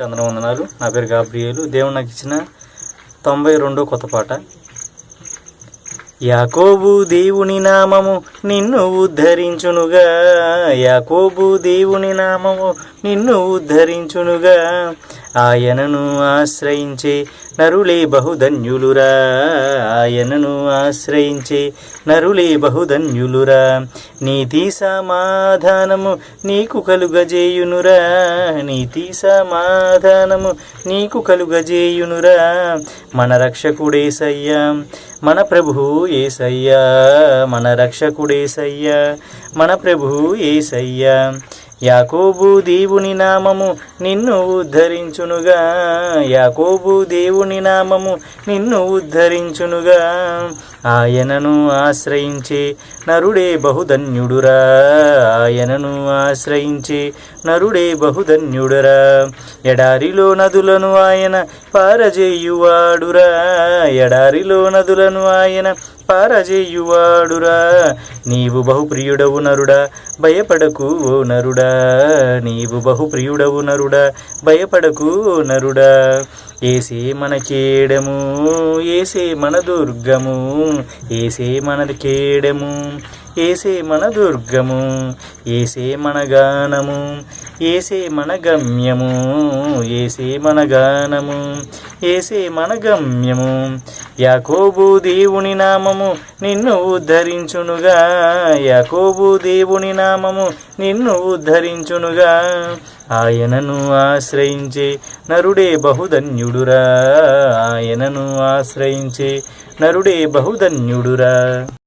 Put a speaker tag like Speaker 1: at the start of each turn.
Speaker 1: అందరూ వందనాలు. నా పేరు గాబ్రియేలు. దేవుడు నాకు ఇచ్చిన 92 కొత్త పాట. యాకోబు దేవుని నామము నిన్ను ఉద్ధరించునుగా, యాకోబు దేవుని నామము నిన్ను ఉద్ధరించునుగా. ఆయనను ఆశ్రయించే నరులే బహుధన్యులురా, ఆయనను ఆశ్రయించే నరులే బహుధన్యులురా. నీతి సమాధానము నీకు కలుగజేయునురా, నీతి సమాధానము నీకు కలుగజేయునురా. మన రక్షకుడేసయ్యా, మన ప్రభువు యేసయ్యా, మన రక్షకుడేసయ్యా, మన ప్రభువు యేసయ్యా. యాకోబు దేవుని నామము నిన్ను ఉద్ధరించునుగా, యాకోబు దేవుని నామము నిన్ను ఉద్ధరించునుగా. ఆయనను ఆశ్రయించే నరుడే బహుధన్యుడురా, ఆయనను ఆశ్రయించే నరుడే బహుధన్యుడురా. ఎడారిలో నదులను ఆయన పారజేయువాడురా, ఎడారిలో నదులను ఆయన పారజేయువాడురా. నీవు బహుప్రియుడవు నరుడా, భయపడకు ఓ నరుడా, నీవు బహుప్రియుడవు నరుడా, భయపడకు ఓ నరుడా. ఏసే మన కేడము, ఏసే మన దుర్గము, ఏసే మన కేడము, ఏసే మన దుర్గము, ఏసే మన గానము, ఏసే మన గమ్యము, ఏసే మన గానము, ఏసే మన గమ్యము. యాకోబు దేవుని నామము నిన్ను ఉద్ధరించునుగా, యాకోబు దేవుని నామము నిన్ను ఉద్ధరించునుగా. ఆయనను ఆశ్రయించే నరుడే బహుధన్యుడురా, ఆయనను ఆశ్రయించే నరుడే బహుధన్యుడురా.